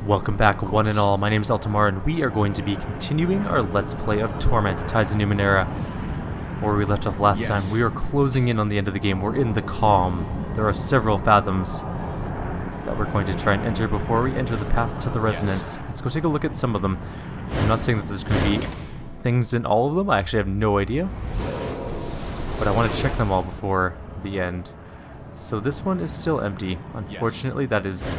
Welcome back, one and all. My name is Eltimar, and we are going to be continuing our Let's Play of Torment, Ties of Numenera. Where we left off last time, we are closing in on the end of the game. We're in the calm. There are several fathoms that we're going to try and enter before we enter the path to the resonance. Let's go take a look at some of them. I'm not saying that there's going to be things in all of them. I actually have no idea. But I want to check them all before the end. So this one is still empty. Unfortunately, that is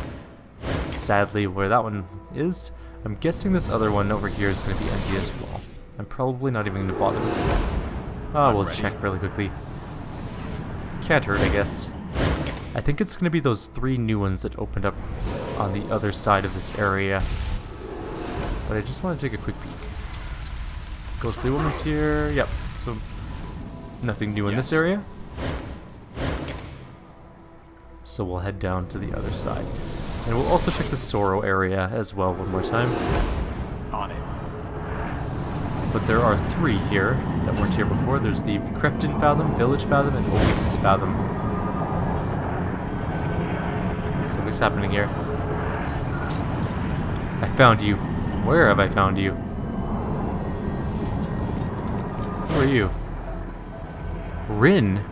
sadly where that one is. I'm guessing this other one over here is going to be empty as well. I'm probably not even going to bother with it. We'll check really quickly. Can't hurt, I guess. I think it's going to be those 3 new ones that opened up on the other side of this area. But I just want to take a quick peek. Ghostly woman's here. Yep. So nothing new in this area. So we'll head down to the other side. And we'll also check the Sorrow area as well one more time. On it. But there are 3 here that weren't here before. There's the Crefton Fathom, Village Fathom, and Oasis Fathom. Something's happening here. I found you. Where have I found you? Who are you? Rin!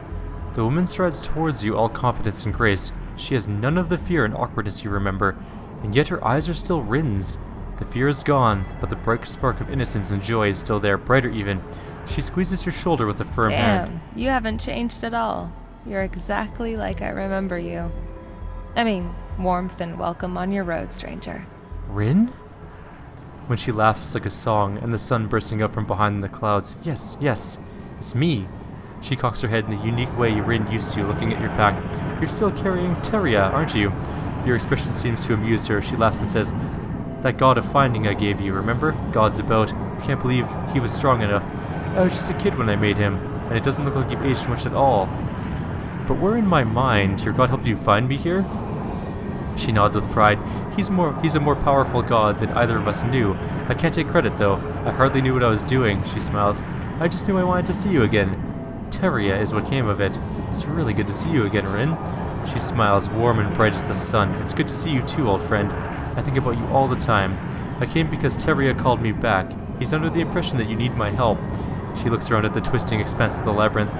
The woman strides towards you, all confidence and grace. She has none of the fear and awkwardness you remember, and yet her eyes are still Rin's. The fear is gone, but the bright spark of innocence and joy is still there, brighter even. She squeezes your shoulder with a firm hand. Damn, you haven't changed at all. You're exactly like I remember you. I mean, warmth and welcome on your road, stranger. Rin? When she laughs, it's like a song, and the sun bursting up from behind the clouds. Yes, yes, it's me. She cocks her head in the unique way Rin used to, looking at your pack. You're still carrying Teria, aren't you? Your expression seems to amuse her. She laughs and says, "That god of finding I gave you, remember? God's about. I can't believe he was strong enough. I was just a kid when I made him, and it doesn't look like you've aged much at all. But where in my mind, your god helped you find me here?" She nods with pride. He's a more powerful god than either of us knew. I can't take credit, though. I hardly knew what I was doing, she smiles. I just knew I wanted to see you again. Teria is what came of it. It's really good to see you again, Rin. She smiles, warm and bright as the sun. It's good to see you too, old friend. I think about you all the time. I came because Teria called me back. He's under the impression that you need my help. She looks around at the twisting expanse of the labyrinth.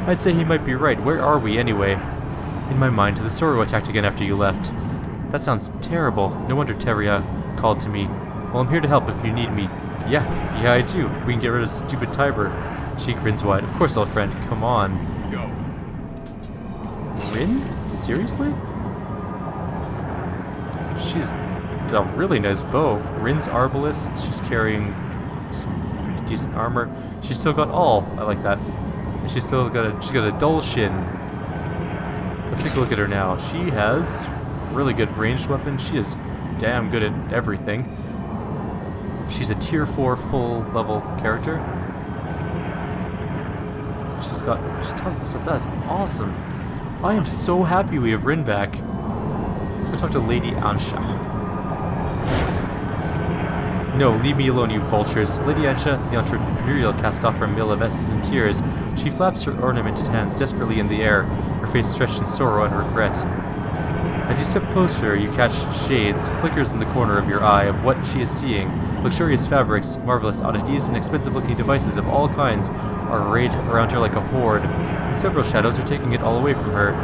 I'd say he might be right. Where are we, anyway? In my mind, the Sorrow attacked again after you left. That sounds terrible. No wonder Teria called to me. Well, I'm here to help if you need me. Yeah, I do. We can get rid of stupid Tiber. She grins wide. Of course, old friend. Come on. Go. Rin? Seriously? She's a really nice bow. Rin's arbalist. She's carrying some pretty decent armor. She's still got all. I like that. And she's got a dull shin. Let's take a look at her now. She has really good ranged weapons. She is damn good at everything. She's a tier 4 full level character. She's got just tons of stuff. That's awesome. I am so happy we have Rin back. Let's go talk to Lady Ansha. No, leave me alone, you vultures. Lady Ansha, the entrepreneurial cast off from Milaves, is in tears. She flaps her ornamented hands desperately in the air, her face stretched in sorrow and regret. As you step closer, you catch shades, flickers in the corner of your eye of what she is seeing. Luxurious fabrics, marvelous oddities, and expensive-looking devices of all kinds are arrayed around her like a horde, and several shadows are taking it all away from her.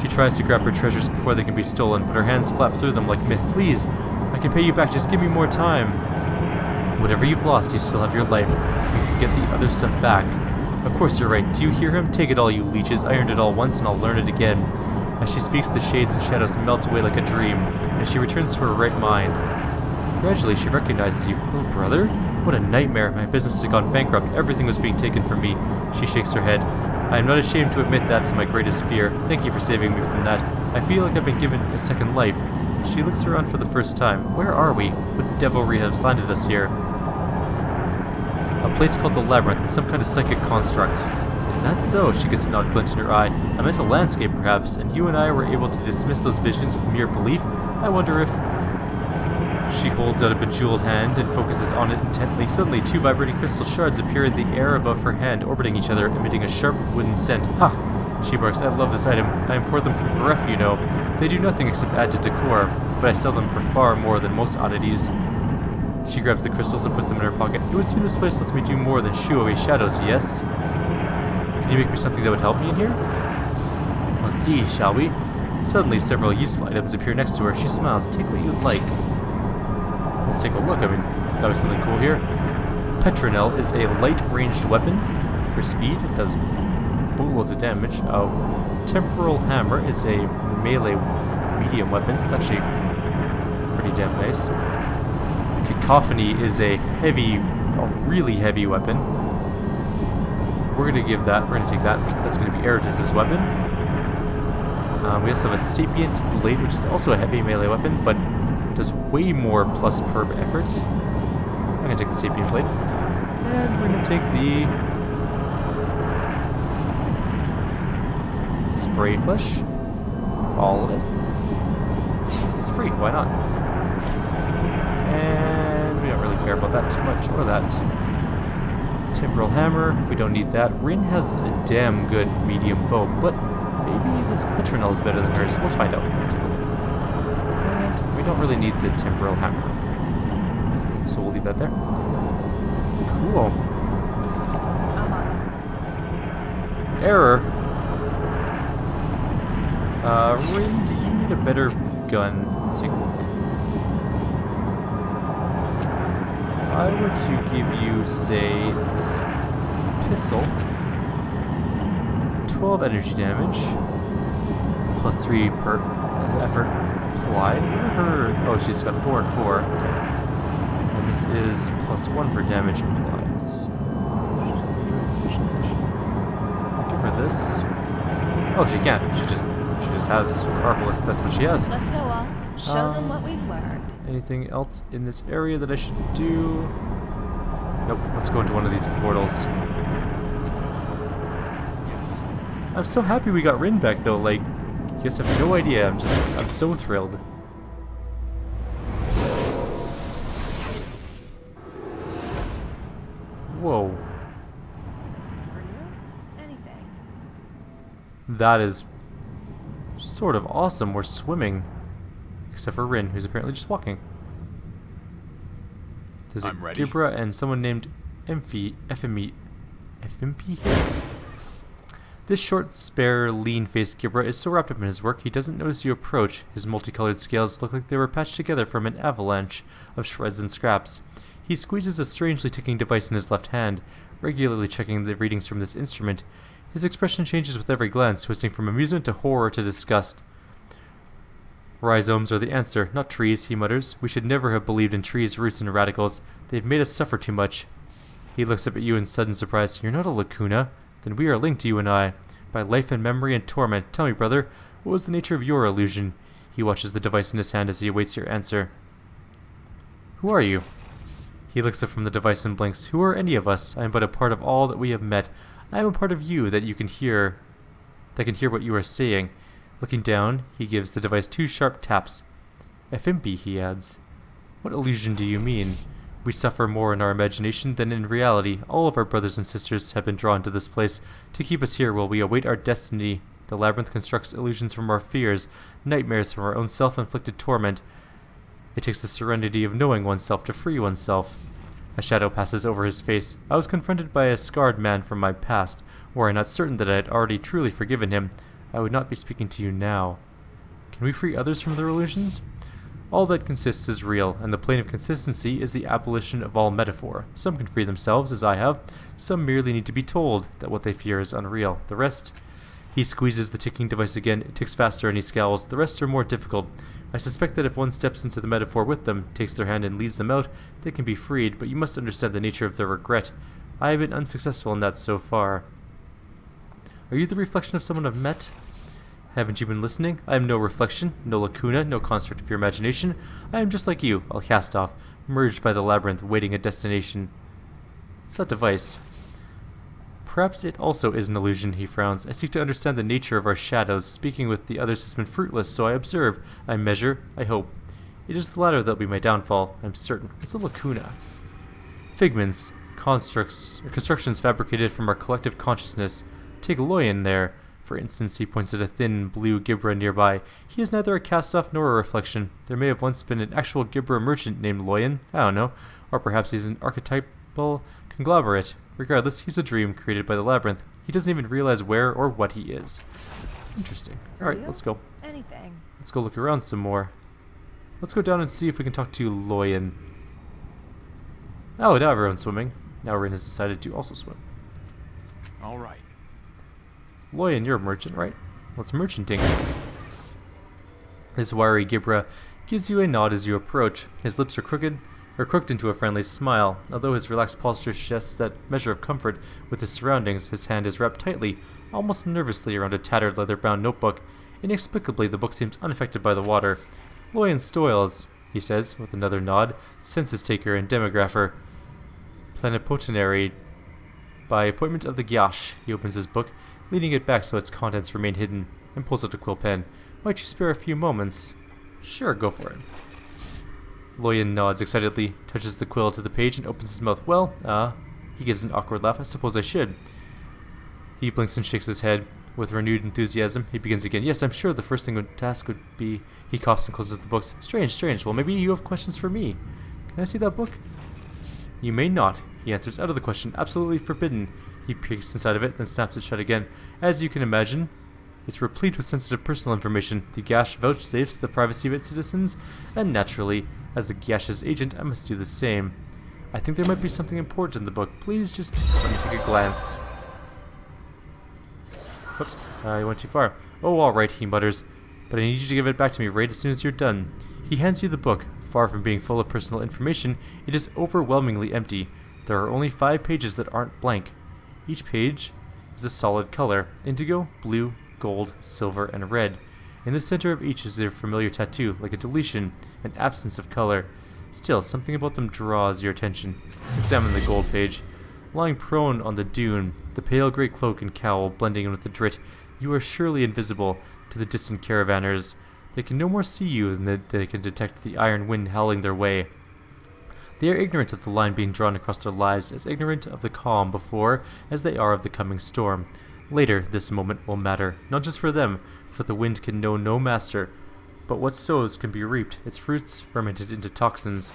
She tries to grab her treasures before they can be stolen, but her hands flap through them like mist. Please, I can pay you back, just give me more time. Whatever you've lost, you still have your life. You can get the other stuff back. Of course you're right. Do you hear him? Take it all, you leeches. I earned it all once, and I'll learn it again. As she speaks, the shades and shadows melt away like a dream, and she returns to her right mind. Gradually, she recognizes you. Little brother? What a nightmare. My business has gone bankrupt. Everything was being taken from me. She shakes her head. I am not ashamed to admit that's my greatest fear. Thank you for saving me from that. I feel like I've been given a second life. She looks around for the first time. Where are we? What devilry has landed us here? A place called the Labyrinth. It's some kind of psychic construct. Is that so? She gets an odd glint in her eye. I meant a landscape, perhaps, and you and I were able to dismiss those visions with mere belief. I wonder if... She holds out a bejeweled hand and focuses on it intently. Suddenly, 2 vibrating crystal shards appear in the air above her hand, orbiting each other, emitting a sharp wooden scent. Ha! She barks, I love this item. I import them from Gref, you know. They do nothing except add to decor, but I sell them for far more than most oddities. She grabs the crystals and puts them in her pocket. It would seem this place lets me do more than shoo away shadows, yes? Can you make me something that would help me in here? Let's see, shall we? Suddenly, several useful items appear next to her. She smiles. Take what you'd like. Let's take a look. I mean, there's gotta be something cool here. Petronel is a light-ranged weapon. For speed, it does boatloads of damage. Temporal Hammer is a melee medium weapon. It's actually pretty damn nice. Cacophony is a really heavy weapon. We're gonna take that. That's gonna be Eridus' weapon. We also have a Sapient Blade, which is also a heavy melee weapon, but does way more plus per effort. I'm gonna take the Sapient Blade. And we're gonna take the Spray Flesh. All of it. It's free, why not? And we don't really care about that too much, or that. Temporal Hammer, we don't need that. Rin has a damn good medium bow, but maybe this Petronel is better than hers. We'll find out. Take a look. And we don't really need the Temporal Hammer. So we'll leave that there. Cool. Error. Rin, do you need a better gun? Let's take a look. If I were to give you, say, this pistol, 12 energy damage, plus 3 per effort applied. Oh, she's got 4 and 4. Okay. And this is plus 1 per damage applied. Give her this. Oh, she can't. She just has Arbalist. That's what she has. Let's go all. Show them what we've learned. Anything else in this area that I should do? Nope. Let's go into one of these portals. Yes. I'm so happy we got Rin back though. Like, you guys have no idea. I'm so thrilled. Whoa. Anything. That is sort of awesome. We're swimming. Except for Rin, who's apparently just walking. There's a I'm ready. Gibra and someone named Efimpi here. This short, spare, lean-faced Gibra is so wrapped up in his work he doesn't notice you approach. His multicolored scales look like they were patched together from an avalanche of shreds and scraps. He squeezes a strangely ticking device in his left hand, regularly checking the readings from this instrument. His expression changes with every glance, twisting from amusement to horror to disgust. Rhizomes are the answer, not trees, he mutters. We should never have believed in trees, roots, and radicals. They've made us suffer too much. He looks up at you in sudden surprise. You're not a lacuna. Then we are linked, you and I, by life and memory and torment. Tell me, brother, what was the nature of your illusion? He watches the device in his hand as he awaits your answer. Who are you? He looks up from the device and blinks. Who are any of us? I am but a part of all that we have met. I am a part of you that can hear what you are saying. Looking down, he gives the device 2 sharp taps. Efimpi, he adds. What illusion do you mean? We suffer more in our imagination than in reality. All of our brothers and sisters have been drawn to this place to keep us here while we await our destiny. The labyrinth constructs illusions from our fears, nightmares from our own self-inflicted torment. It takes the serenity of knowing oneself to free oneself. A shadow passes over his face. I was confronted by a scarred man from my past. Were I not certain that I had already truly forgiven him, I would not be speaking to you now. Can we free others from their illusions? All that consists is real, and the plane of consistency is the abolition of all metaphor. Some can free themselves, as I have. Some merely need to be told that what they fear is unreal. The rest... He squeezes the ticking device again. It ticks faster and he scowls. The rest are more difficult. I suspect that if one steps into the metaphor with them, takes their hand and leads them out, they can be freed, but you must understand the nature of their regret. I have been unsuccessful in that so far. Are you the reflection of someone I've met? Haven't you been listening? I am no reflection, no lacuna, no construct of your imagination. I am just like you, all cast off, merged by the labyrinth, waiting a destination. What's that device? Perhaps it also is an illusion, he frowns. I seek to understand the nature of our shadows. Speaking with the others has been fruitless, so I observe, I measure, I hope. It is the latter that will be my downfall, I'm certain. What's a lacuna? Figments, constructions fabricated from our collective consciousness. Take Loyan there. For instance, he points at a thin, blue Gibra nearby. He is neither a cast-off nor a reflection. There may have once been an actual Gibra merchant named Loyan, I don't know, or perhaps he's an archetypal conglomerate. Regardless, he's a dream created by the labyrinth. He doesn't even realize where or what he is. Interesting. Alright, let's go. Anything. Let's go look around some more. Let's go down and see if we can talk to Loyan. Oh, now everyone's swimming. Now Rin has decided to also swim. All right. Loyan, you're a merchant, right? What's merchanting? His wiry Gibra gives you a nod as you approach. His lips are crooked into a friendly smile. Although his relaxed posture suggests that measure of comfort with his surroundings, his hand is wrapped tightly, almost nervously, around a tattered leather-bound notebook. Inexplicably, the book seems unaffected by the water. Loyan Stoyles, he says, with another nod, census-taker and demographer. Plenipotentiary by appointment of the Gyash. He opens his book, leaning it back so its contents remain hidden, and pulls out a quill pen. Might you spare a few moments? Sure, go for it. Loyan nods excitedly, touches the quill to the page, and opens his mouth. Well, he gives an awkward laugh. I suppose I should. He blinks and shakes his head. With renewed enthusiasm, he begins again. Yes, I'm sure the first thing to ask would be... He coughs and closes the books. Strange. Well, maybe you have questions for me. Can I see that book? You may not, he answers, out of the question. Absolutely forbidden. He peeks inside of it, then snaps it shut again. As you can imagine, it's replete with sensitive personal information. The Gash vouchsafes the privacy of its citizens, and naturally, as the Gash's agent, I must do the same. I think there might be something important in the book. Please just let me take a glance. Oops, I went too far. Oh, alright, he mutters. But I need you to give it back to me right as soon as you're done. He hands you the book. Far from being full of personal information, it is overwhelmingly empty. There are only 5 pages that aren't blank. Each page is a solid color: indigo, blue, gold, silver, and red. In the center of each is their familiar tattoo, like a deletion, an absence of color. Still, something about them draws your attention. Let's examine the gold page. Lying prone on the dune, the pale grey cloak and cowl blending in with the drit, you are surely invisible to the distant caravanners. They can no more see you than they can detect the iron wind howling their way. They are ignorant of the line being drawn across their lives, as ignorant of the calm before as they are of the coming storm. Later, this moment will matter, not just for them, for the wind can know no master, but what sows can be reaped, its fruits fermented into toxins.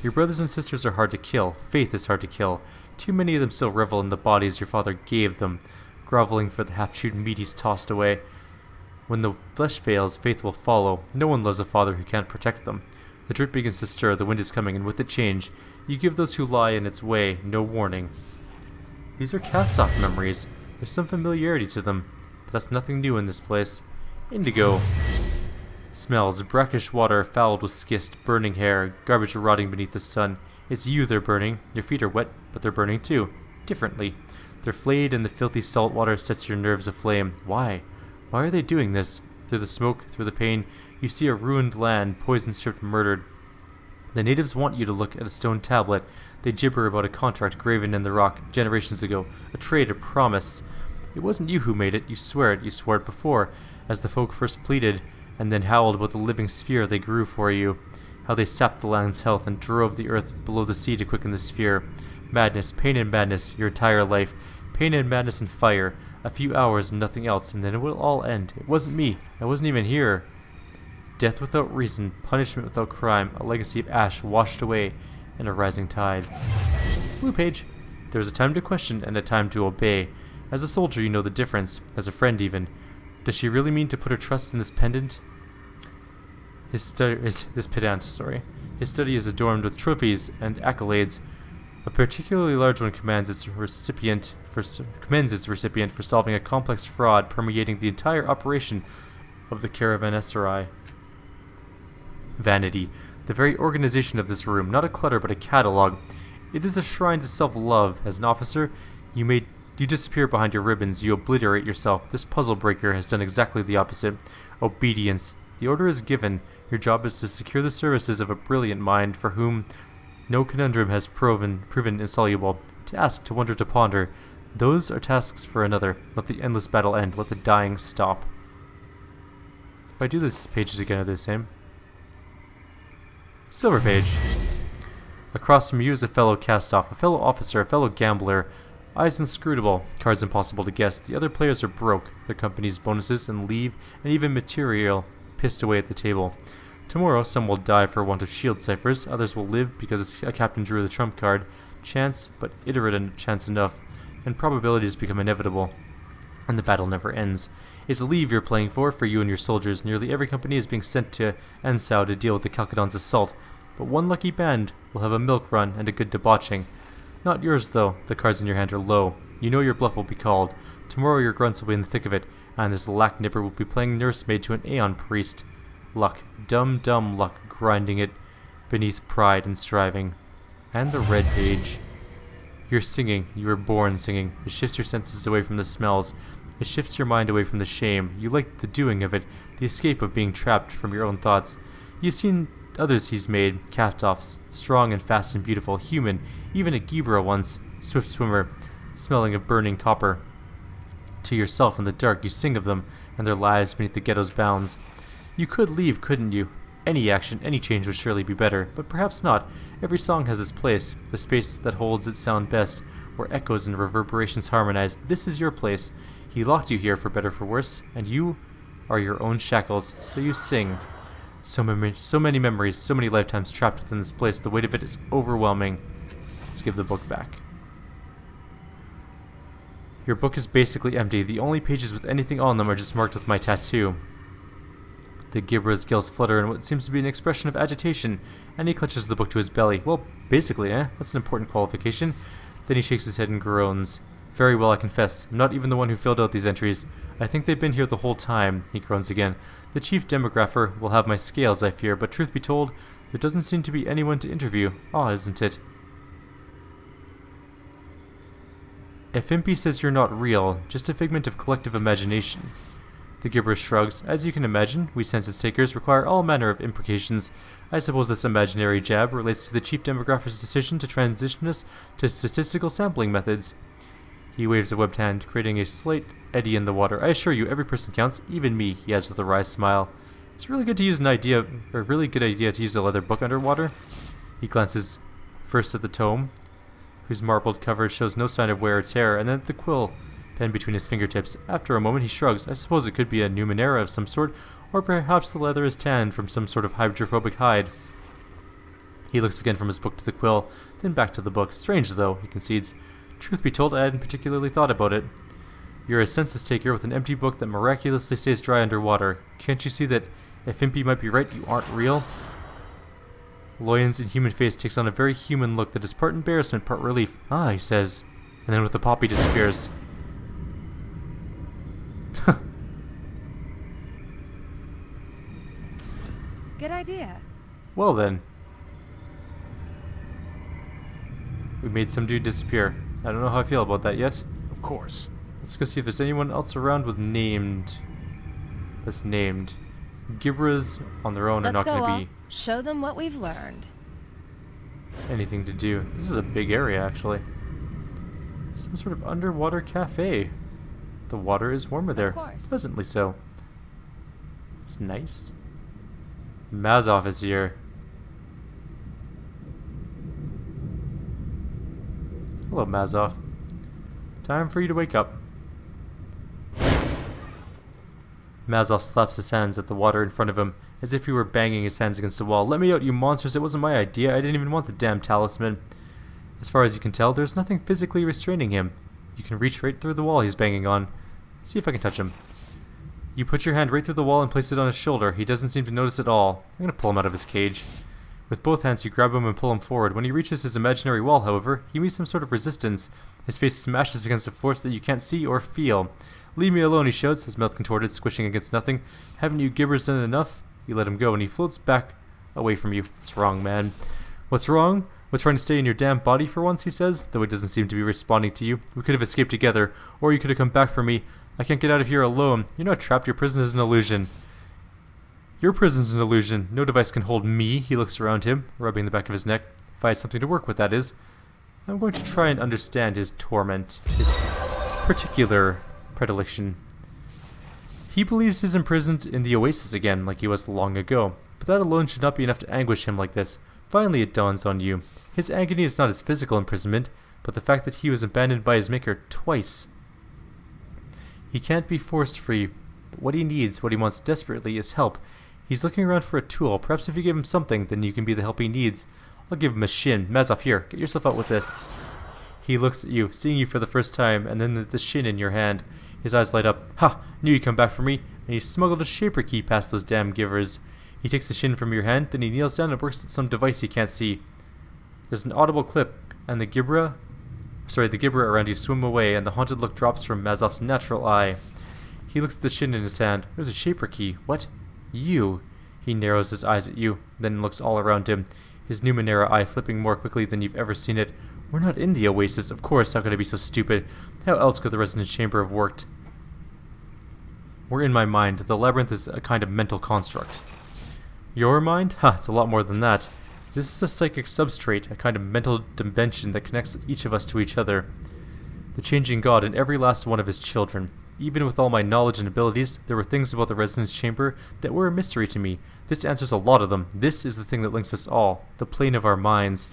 Your brothers and sisters are hard to kill. Faith is hard to kill. Too many of them still revel in the bodies your father gave them, groveling for the half-chewed meat he's tossed away. When the flesh fails, faith will follow. No one loves a father who can't protect them. The drift begins to stir, the wind is coming, and with it change. You give those who lie in its way no warning. These are cast-off memories. There's some familiarity to them, but that's nothing new in this place. Indigo. Smells, brackish water fouled with schist, burning hair, garbage rotting beneath the sun. It's you they're burning. Your feet are wet, but they're burning too. Differently. They're flayed and the filthy salt water sets your nerves aflame. Why? Why are they doing this? Through the smoke, through the pain, you see a ruined land, poison-stripped, murdered. The natives want you to look at a stone tablet. They gibber about a contract graven in the rock generations ago. A trade, a promise. It wasn't you who made it. You swear it. You swore it before, as the folk first pleaded, and then howled about the living sphere they grew for you. How they sapped the land's health and drove the earth below the sea to quicken the sphere. Madness, pain and madness, your entire life. Pain and madness and fire. A few hours and nothing else, and then it will all end. It wasn't me. I wasn't even here. Death without reason, punishment without crime, a legacy of ash washed away in a rising tide. Blue page. There is a time to question and a time to obey. As a soldier, you know the difference. As a friend, even. Does she really mean to put her trust in this pedant? His study is adorned with trophies and accolades. A particularly large one commends its recipient for solving a complex fraud permeating the entire operation of the caravanserai. Vanity, the very organization of this room, not a clutter but a catalogue. It is a shrine to self-love. As an officer, you disappear behind your ribbons, you obliterate yourself. This puzzle breaker has done exactly the opposite. Obedience. The order is given. Your job is to secure the services of a brilliant mind for whom no conundrum has proven insoluble. To ask, to wonder, to ponder. Those are tasks for another. Let the endless battle end. Let the dying stop. If I do this, pages again are the same. Silver page. Across from you is a fellow cast-off, a fellow officer, a fellow gambler, Eyes inscrutable, cards impossible to guess. The other players are broke, their company's bonuses and leave, and even material pissed away at the table. Tomorrow, some will die for want of shield ciphers, others will live because a captain drew the trump card. Chance, but iterate chance enough, and probabilities become inevitable, and the battle never ends. It's leave you're playing for you and your soldiers. Nearly every company is being sent to Ensau to deal with the Kalkadon's assault, but one lucky band will have a milk run and a good debauching. Not yours, though. The cards in your hand are low. You know your bluff will be called. Tomorrow your grunts will be in the thick of it, and this lack-nipper will be playing nursemaid to an Aeon priest. Luck. Dumb luck, grinding it beneath pride and striving. And the red page. You're singing. You were born singing. It shifts your senses away from the smells. It shifts your mind away from the shame. You like the doing of it, the escape of being trapped from your own thoughts. You've seen others he's made, cast-offs, strong and fast and beautiful, human, even a Gibra once, swift swimmer, smelling of burning copper. To yourself in the dark you sing of them, and their lives beneath the ghetto's bounds. You could leave, couldn't you? Any action, any change would surely be better, but perhaps not. Every song has its place, the space that holds its sound best, where echoes and reverberations harmonize. This is your place. He locked you here for better for worse, and you are your own shackles, so you sing. So many memories, so many lifetimes trapped within this place. The weight of it is overwhelming. Let's give the book back. Your book is basically empty. The only pages with anything on them are just marked with my tattoo. The Gibra's gills flutter in what seems to be an expression of agitation, and he clutches the book to his belly. Well, basically, that's an important qualification. Then he shakes his head and groans. Very well, I confess. I'm not even the one who filled out these entries. I think they've been here the whole time, he groans again. The chief demographer will have my scales, I fear, but truth be told, there doesn't seem to be anyone to interview. Odd, isn't it? If Impy says you're not real, just a figment of collective imagination. The Gibber shrugs. As you can imagine, we census takers require all manner of imprecations. I suppose this imaginary jab relates to the chief demographer's decision to transition us to statistical sampling methods. He waves a webbed hand, creating a slight eddy in the water. I assure you, every person counts, even me, he adds with a wry smile. It's really good to use a really good idea to use a leather book underwater. He glances first at the tome, whose marbled cover shows no sign of wear or tear, and then at the quill pen between his fingertips. After a moment he shrugs. I suppose it could be a Numenera of some sort, or perhaps the leather is tanned from some sort of hydrophobic hide. He looks again from his book to the quill, then back to the book. Strange, though, he concedes. Truth be told, I hadn't particularly thought about it. You're a census taker with an empty book that miraculously stays dry underwater. Can't you see that if Impy might be right, you aren't real? Loyan's inhuman face takes on a very human look that is part embarrassment, part relief. Ah, he says, and then with a pop he disappears. Good idea. Well then. We made some dude disappear. I don't know how I feel about that yet. Of course. Let's go see if there's anyone else around with named. That's named. Gibras on their own are not going to be show them what we've learned. anything to do. This is a big area, actually. Some sort of underwater cafe. The water is warmer there. Of course. Pleasantly so. It's nice. Mazov is here. Hello, Mazov. Time for you to wake up. Mazov slaps his hands at the water in front of him, as if he were banging his hands against a wall. Let me out, you monsters. It wasn't my idea. I didn't even want the damn talisman. As far as you can tell, there's nothing physically restraining him. You can reach right through the wall he's banging on. See if I can touch him. You put your hand right through the wall and place it on his shoulder. He doesn't seem to notice at all. I'm going to pull him out of his cage. With both hands, you grab him and pull him forward. When he reaches his imaginary wall, however, he meets some sort of resistance. His face smashes against a force that you can't see or feel. Leave me alone, he shouts, his mouth contorted, squishing against nothing. Haven't you gibbers done enough? You let him go, and he floats back away from you. What's wrong, man? What's wrong? With trying to stay in your damn body for once, he says, though he doesn't seem to be responding to you. We could have escaped together, or you could have come back for me. I can't get out of here alone. You're not trapped. Your prison is an illusion. Your prison's an illusion. No device can hold me. He looks around him, rubbing the back of his neck. If I had something to work with, that is. I'm going to try and understand his torment, his particular predilection. He believes he's imprisoned in the oasis again, like he was long ago. But that alone should not be enough to anguish him like this. Finally it dawns on you. His agony is not his physical imprisonment, but the fact that he was abandoned by his maker twice. He can't be forced free, but what he needs, what he wants desperately, is help. He's looking around for a tool. Perhaps if you give him something, then you can be the help he needs. I'll give him a shin. Mazov, here, get yourself out with this. He looks at you, seeing you for the first time, and then the shin in your hand. His eyes light up. Ha! Knew you'd come back for me. And he smuggled a shaper key past those damn givers. He takes the shin from your hand, then he kneels down and works at some device he can't see. There's an audible clip, and the gibra around you swim away, and the haunted look drops from Mazov's natural eye. He looks at the shin in his hand. There's a shaper key. What? You? He narrows his eyes at you, then looks all around him, his Numenera eye flipping more quickly than you've ever seen it. We're not in the Oasis, of course. How could I be so stupid? How else could the Resonance Chamber have worked? We're in my mind. The labyrinth is a kind of mental construct. Your mind? Ha, it's a lot more than that. This is a psychic substrate, a kind of mental dimension that connects each of us to each other. The changing God and every last one of his children. Even with all my knowledge and abilities, there were things about the Resonance Chamber that were a mystery to me. This answers a lot of them. This is the thing that links us all, the plane of our minds.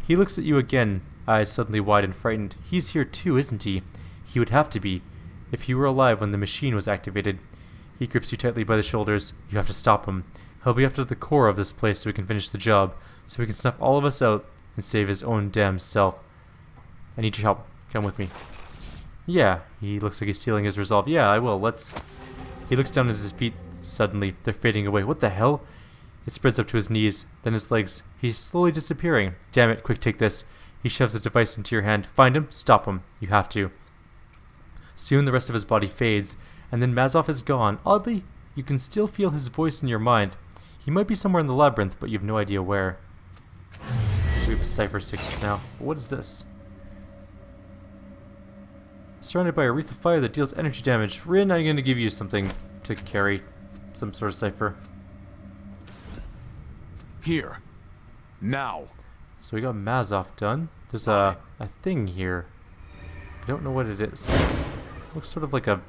He looks at you again, eyes suddenly wide and frightened. He's here too, isn't he? He would have to be, if he were alive when the machine was activated. He grips you tightly by the shoulders. You have to stop him. He'll be after the core of this place so we can finish the job, so we can snuff all of us out and save his own damn self. I need your help. Come with me. Yeah, he looks like he's sealing his resolve. Yeah, I will. Let's... He looks down at his feet suddenly. They're fading away. What the hell? It spreads up to his knees, then his legs. He's slowly disappearing. Damn it, quick, take this. He shoves the device into your hand. Find him, stop him. You have to. Soon the rest of his body fades, and then Mazov is gone. Oddly, you can still feel his voice in your mind. He might be somewhere in the labyrinth, but you have no idea where. We have a cipher 6 now. But what is this? Surrounded by a wreath of fire that deals energy damage. Rin, I'm going to give you something to carry. Some sort of cipher. Here. Now. So we got Mazov done. There's a thing here. I don't know what it is. It looks sort of like an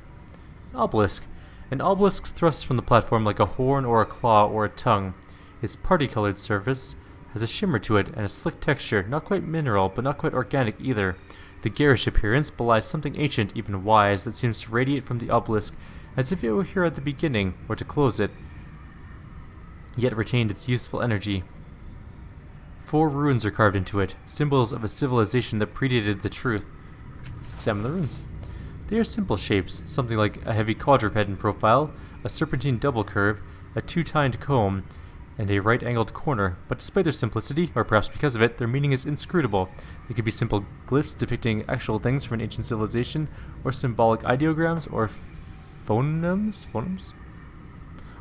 obelisk. An obelisk thrusts from the platform like a horn or a claw or a tongue. Its party-colored surface has a shimmer to it and a slick texture, not quite mineral, but not quite organic either. The garish appearance belies something ancient, even wise, that seems to radiate from the obelisk, as if it were here at the beginning, or to close it, yet retained its useful energy. 4 runes are carved into it, symbols of a civilization that predated the truth. Let's examine the runes. They are simple shapes, something like a heavy quadruped in profile, a serpentine double curve, a 2-tined comb, and a right-angled corner, but despite their simplicity, or perhaps because of it, their meaning is inscrutable. They could be simple glyphs depicting actual things from an ancient civilization, or symbolic ideograms, or phonemes?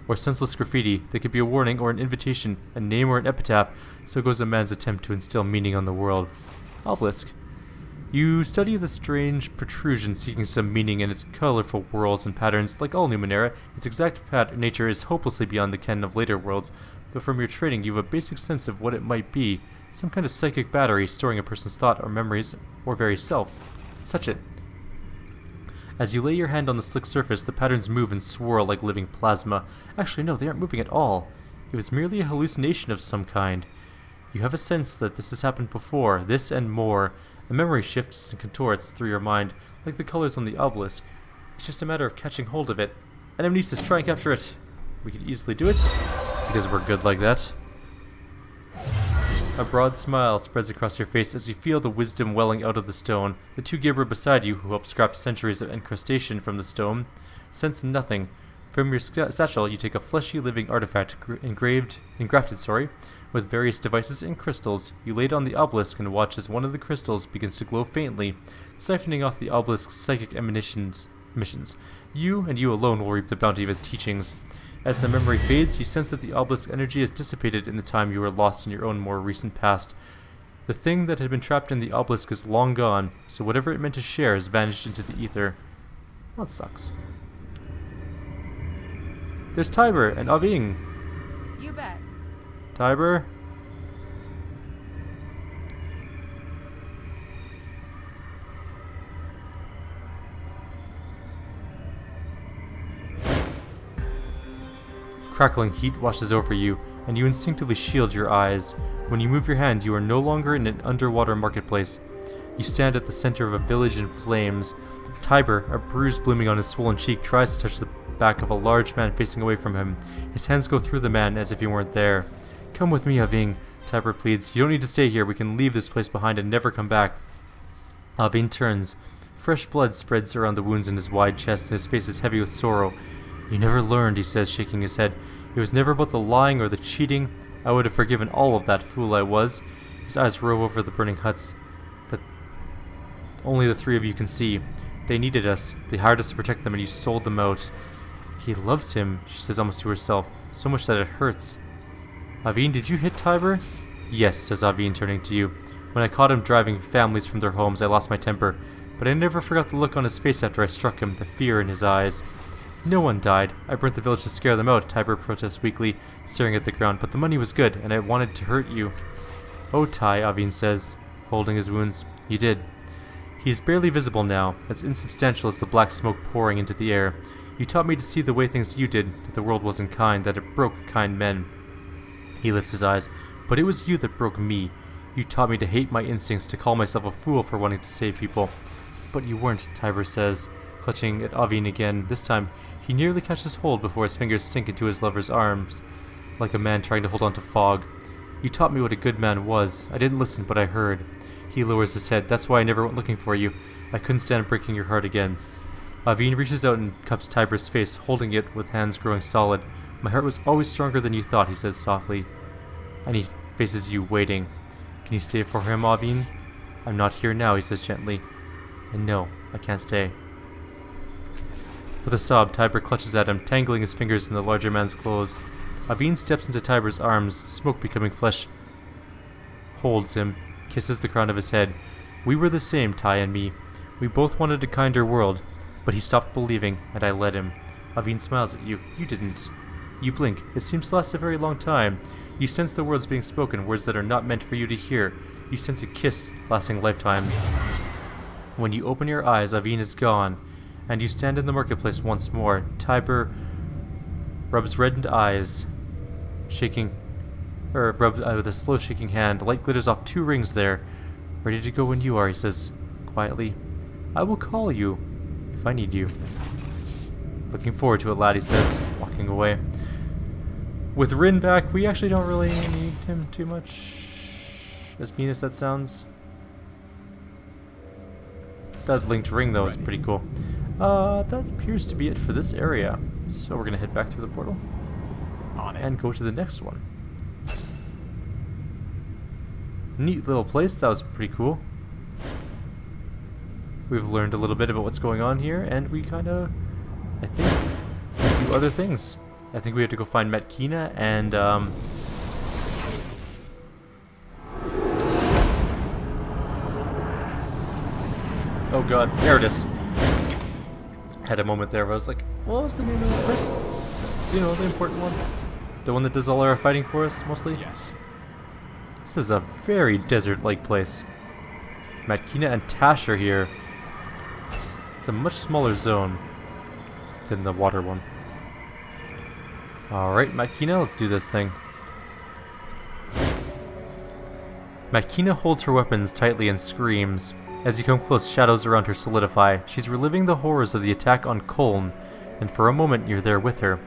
Or senseless graffiti. They could be a warning or an invitation, a name or an epitaph. So goes a man's attempt to instill meaning on the world. Obelisk. You study the strange protrusion seeking some meaning in its colorful whorls and patterns. Like all Numenera, its exact nature is hopelessly beyond the ken of later worlds, but from your training you have a basic sense of what it might be. Some kind of psychic battery storing a person's thought or memories, or very self. Touch it. As you lay your hand on the slick surface, the patterns move and swirl like living plasma. Actually, no, they aren't moving at all. It was merely a hallucination of some kind. You have a sense that this has happened before, this and more. A memory shifts and contorts through your mind, like the colors on the obelisk. It's just a matter of catching hold of it. Anamnesis, try and capture it. We can easily do it, because we're good like that. A broad smile spreads across your face as you feel the wisdom welling out of the stone. The 2 Gibber beside you, who help scrap centuries of encrustation from the stone, sense nothing. From your satchel, you take a fleshy living artifact engrafted, with various devices and crystals. You lay it on the obelisk and watch as one of the crystals begins to glow faintly, siphoning off the obelisk's psychic emissions. You and you alone will reap the bounty of its teachings. As the memory fades, you sense that the obelisk energy has dissipated in the time you were lost in your own more recent past. The thing that had been trapped in the obelisk is long gone, so whatever it meant to share has vanished into the ether. Well, that sucks. There's Tiber and Aving. You bet. Tiber. Crackling heat washes over you, and you instinctively shield your eyes. When you move your hand, you are no longer in an underwater marketplace. You stand at the center of a village in flames. Tiber, a bruise blooming on his swollen cheek, tries to touch the back of a large man facing away from him. His hands go through the man as if he weren't there. Come with me, Avine, Tiber pleads. You don't need to stay here. We can leave this place behind and never come back. Avine turns. Fresh blood spreads around the wounds in his wide chest, and his face is heavy with sorrow. You never learned, he says, shaking his head. It was never about the lying or the cheating. I would have forgiven all of that, fool I was. His eyes rove over the burning huts that only the three of you can see. They needed us. They hired us to protect them, and you sold them out. He loves him, she says almost to herself, so much that it hurts. Avine, did you hit Tiber? Yes, says Avine, turning to you. When I caught him driving families from their homes, I lost my temper. But I never forgot the look on his face after I struck him, the fear in his eyes. No one died. I burnt the village to scare them out, Tiber protests weakly, staring at the ground. But the money was good, and I wanted to hurt you. Oh, Ty, Avine says, holding his wounds. You did. He is barely visible now, as insubstantial as the black smoke pouring into the air. You taught me to see the way things you did, that the world wasn't kind, that it broke kind men. He lifts his eyes. But it was you that broke me. You taught me to hate my instincts, to call myself a fool for wanting to save people. But you weren't, Tiber says, clutching at Avine again. This time, he nearly catches hold before his fingers sink into his lover's arms, like a man trying to hold on to fog. You taught me what a good man was. I didn't listen, but I heard. He lowers his head. That's why I never went looking for you. I couldn't stand breaking your heart again. Avine reaches out and cups Tiber's face, holding it with hands growing solid. My heart was always stronger than you thought, he says softly. And he faces you, waiting. Can you stay for him, Avine? I'm not here now, he says gently. And no, I can't stay. With a sob, Tiber clutches at him, tangling his fingers in the larger man's clothes. Avine steps into Tiber's arms, smoke becoming flesh. Holds him, kisses the crown of his head. We were the same, Ty and me. We both wanted a kinder world, but he stopped believing, and I let him. Avine smiles at you. You didn't. You blink. It seems to last a very long time. You sense the words being spoken, words that are not meant for you to hear. You sense a kiss lasting lifetimes. When you open your eyes, Avine is gone, and you stand in the marketplace once more. Tiber rubs reddened eyes, rubbed with a slow shaking hand. Light glitters off 2 rings there. Ready to go when you are, he says quietly. I will call you if I need you. Looking forward to it, lad, he says, walking away. With Rin back, we actually don't really need him too much. As mean as that sounds. That linked ring, though, is pretty cool. That appears to be it for this area. So we're going to head back through the portal. And go to the next one. Neat little place. That was pretty cool. We've learned a little bit about what's going on here, and we kind of, I think, do other things. I think we have to go find Metkina and, oh god, there it is. Had a moment there where I was like, what was the name of that place? You know, the important one. The one that does all our fighting for us, mostly? Yes. This is a very desert-like place. Metkina and Tash are here. It's a much smaller zone than the water one. Alright, Metkina, let's do this thing. Metkina holds her weapons tightly and screams. As you come close, shadows around her solidify. She's reliving the horrors of the attack on Koln, and for a moment you're there with her.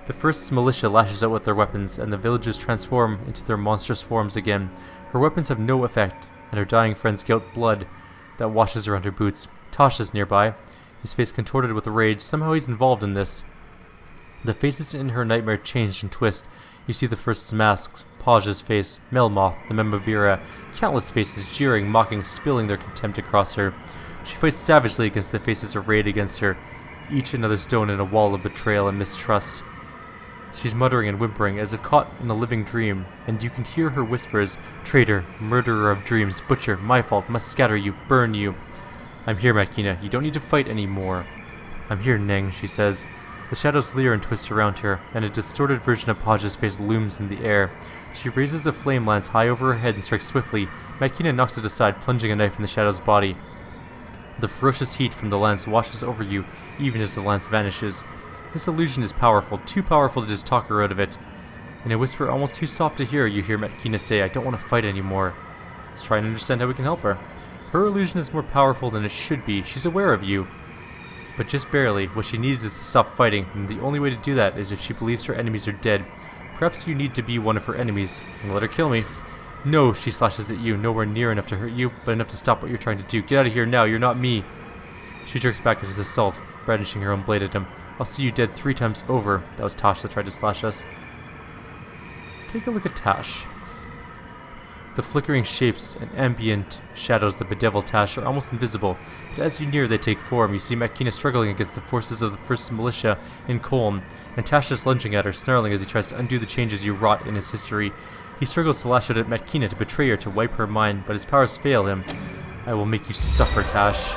The first militia lashes out with their weapons, and the villagers transform into their monstrous forms again. Her weapons have no effect, and her dying friends gout blood that washes around her boots. Tosh is nearby, his face contorted with rage. Somehow he's involved in this. The faces in her nightmare change and twist. You see the first masks, Paj's face, Melmoth, the Memavira, countless faces jeering, mocking, spilling their contempt across her. She fights savagely against the faces arrayed against her, each another stone in a wall of betrayal and mistrust. She's muttering and whimpering as if caught in a living dream, and you can hear her whispers, traitor, murderer of dreams, butcher, my fault, must scatter you, burn you. I'm here, Metkina, you don't need to fight anymore. I'm here, Neng, she says. The shadows leer and twist around her, and a distorted version of Paj's face looms in the air. She raises a flame lance high over her head and strikes swiftly. Metkina knocks it aside, plunging a knife in the shadow's body. The ferocious heat from the lance washes over you, even as the lance vanishes. This illusion is powerful, too powerful to just talk her out of it. In a whisper almost too soft to hear, you hear Metkina say, I don't want to fight anymore. Let's try and understand how we can help her. Her illusion is more powerful than it should be. She's aware of you, but just barely. What she needs is to stop fighting, and the only way to do that is if she believes her enemies are dead. Perhaps you need to be one of her enemies, and let her kill me. No, she slashes at you, nowhere near enough to hurt you, but enough to stop what you're trying to do. Get out of here now, you're not me. She jerks back at his assault, brandishing her own blade at him. I'll see you dead 3 times over. That was Tash that tried to slash us. Take a look at Tash. The flickering shapes and ambient shadows that bedevil Tash are almost invisible, but as you near they take form. You see Makina struggling against the forces of the 1st Militia in Colm, and Tash is lunging at her, snarling as he tries to undo the changes you wrought in his history. He struggles to lash out at Makina to betray her, to wipe her mind, but his powers fail him. I will make you suffer, Tash.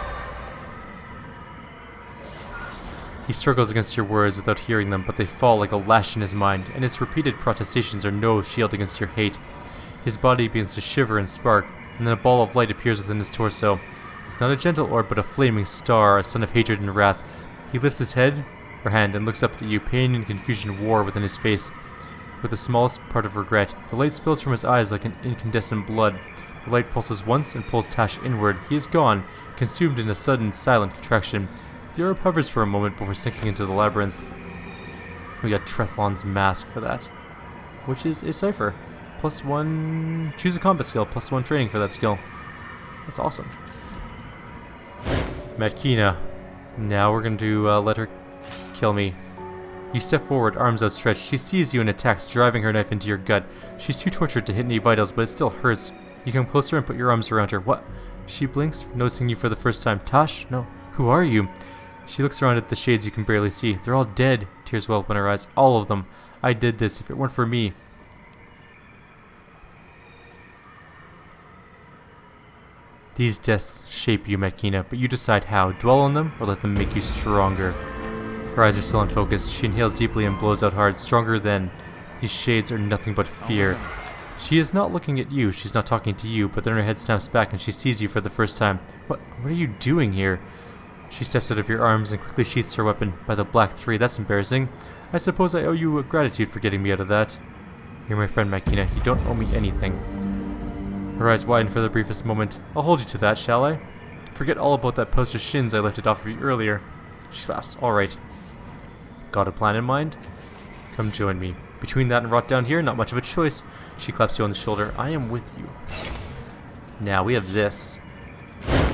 He struggles against your words without hearing them, but they fall like a lash in his mind, and his repeated protestations are no shield against your hate. His body begins to shiver and spark, and then a ball of light appears within his torso. It's not a gentle orb, but a flaming star, a son of hatred and wrath. He lifts his head, or hand, and looks up at you, pain and confusion war within his face. With the smallest part of regret, the light spills from his eyes like an incandescent blood. The light pulses once and pulls Tash inward. He is gone, consumed in a sudden, silent contraction. The orb hovers for a moment before sinking into the labyrinth. We got Trethlon's Mask for that, which is a cipher. +1, choose a combat skill, +1 training for that skill. That's awesome. Makina. Now we're going to let her kill me. You step forward, arms outstretched. She sees you and attacks, driving her knife into your gut. She's too tortured to hit any vitals, but it still hurts. You come closer and put your arms around her. What? She blinks, noticing you for the first time. Tash? No. Who are you? She looks around at the shades you can barely see. They're all dead. Tears well up in her eyes. All of them. I did this. If it weren't for me. These deaths shape you, Makina, but you decide how. Dwell on them, or let them make you stronger. Her eyes are still unfocused. She inhales deeply and blows out hard. Stronger than. These shades are nothing but fear. She is not looking at you. She's not talking to you, but then her head snaps back and she sees you for the first time. What are you doing here? She steps out of your arms and quickly sheaths her weapon. By the Black 3, that's embarrassing. I suppose I owe you gratitude for getting me out of that. You're my friend, Makina. You don't owe me anything. Her eyes widen for the briefest moment. I'll hold you to that, shall I? Forget all about that post of shins I lifted off of you earlier. She laughs. Alright. Got a plan in mind? Come join me. Between that and rot down here, not much of a choice. She claps you on the shoulder. I am with you. Now, we have this.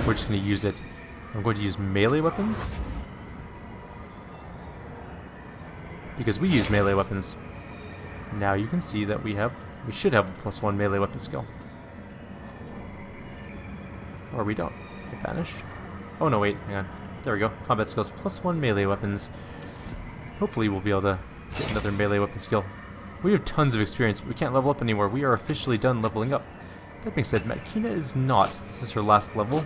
We're just going to use it. I'm going to use melee weapons. Because we use melee weapons. Now you can see that we should have a +1 melee weapon skill. Or we don't. It vanished. Oh no, wait, hang on. There we go. Combat skills +1 melee weapons. Hopefully we'll be able to get another melee weapon skill. We have tons of experience, but we can't level up anymore. We are officially done leveling up. That being said, Makina is not. This is her last level.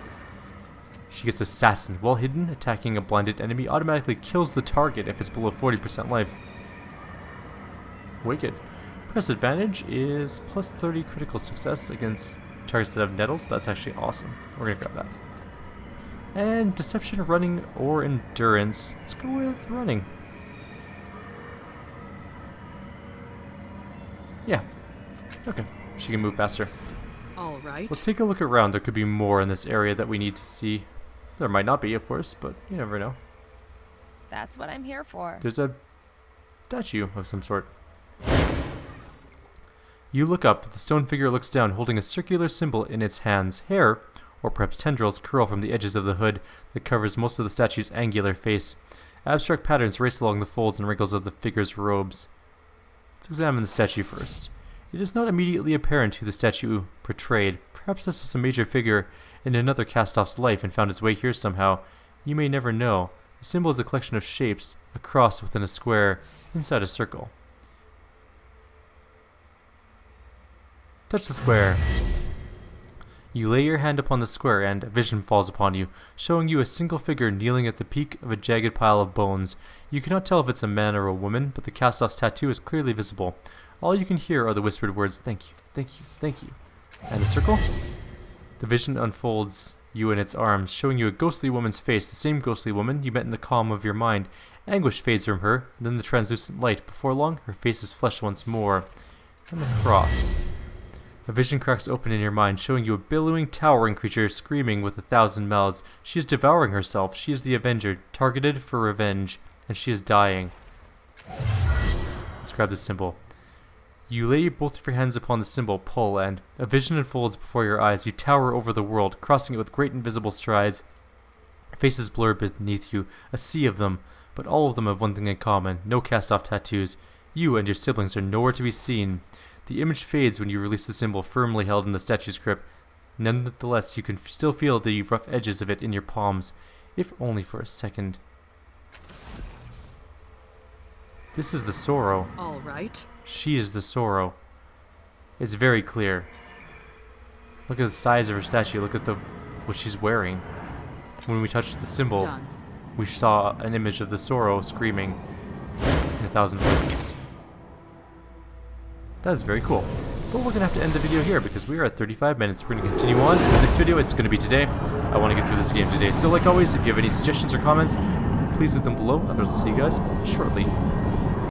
She gets Assassin. While hidden, attacking a blinded enemy automatically kills the target if it's below 40% life. Wicked. Press advantage is +30 critical success against targets that have nettles. That's actually awesome. We're going to grab that. And Deception, Running, or Endurance. Let's go with Running. Yeah. Okay. She can move faster. All right. Let's take a look around. There could be more in this area that we need to see. There might not be, of course, but you never know. That's what I'm here for. There's a statue of some sort. You look up. The stone figure looks down, holding a circular symbol in its hands. Hair, or perhaps tendrils, curl from the edges of the hood that covers most of the statue's angular face. Abstract patterns race along the folds and wrinkles of the figure's robes. Let's examine the statue first. It is not immediately apparent who the statue portrayed. Perhaps this was a major figure in another cast-off's life and found its way here somehow. You may never know. The symbol is a collection of shapes, a cross within a square, inside a circle. Touch the square. You lay your hand upon the square and a vision falls upon you, showing you a single figure kneeling at the peak of a jagged pile of bones. You cannot tell if it's a man or a woman, but the cast-off's tattoo is clearly visible. All you can hear are the whispered words, "Thank you, thank you, thank you." And the circle? The vision unfolds you in its arms, showing you a ghostly woman's face, the same ghostly woman you met in the calm of your mind. Anguish fades from her, and then the translucent light. Before long, her face is flesh once more. And the cross. A vision cracks open in your mind, showing you a billowing, towering creature screaming with 1,000 mouths. She is devouring herself. She is the Avenger, targeted for revenge, and she is dying. Let's grab the symbol. You lay both of your hands upon the symbol, pull, and a vision unfolds before your eyes. You tower over the world, crossing it with great invisible strides. Faces blur beneath you, a sea of them, but all of them have one thing in common, no cast-off tattoos. You and your siblings are nowhere to be seen. The image fades when you release the symbol firmly held in the statue's grip. Nonetheless, you can still feel the rough edges of it in your palms, if only for a second. This is the sorrow. All right. She is the sorrow. It's very clear. Look at the size of her statue. Look at what she's wearing. When we touched the symbol, Done. we saw an image of the sorrow screaming in 1,000 voices. That is very cool. But we're going to have to end the video here because we are at 35 minutes. We're going to continue on. The next video, it's going to be today. I want to get through this game today. So like always, if you have any suggestions or comments, please leave them below. Otherwise, I'll see you guys shortly.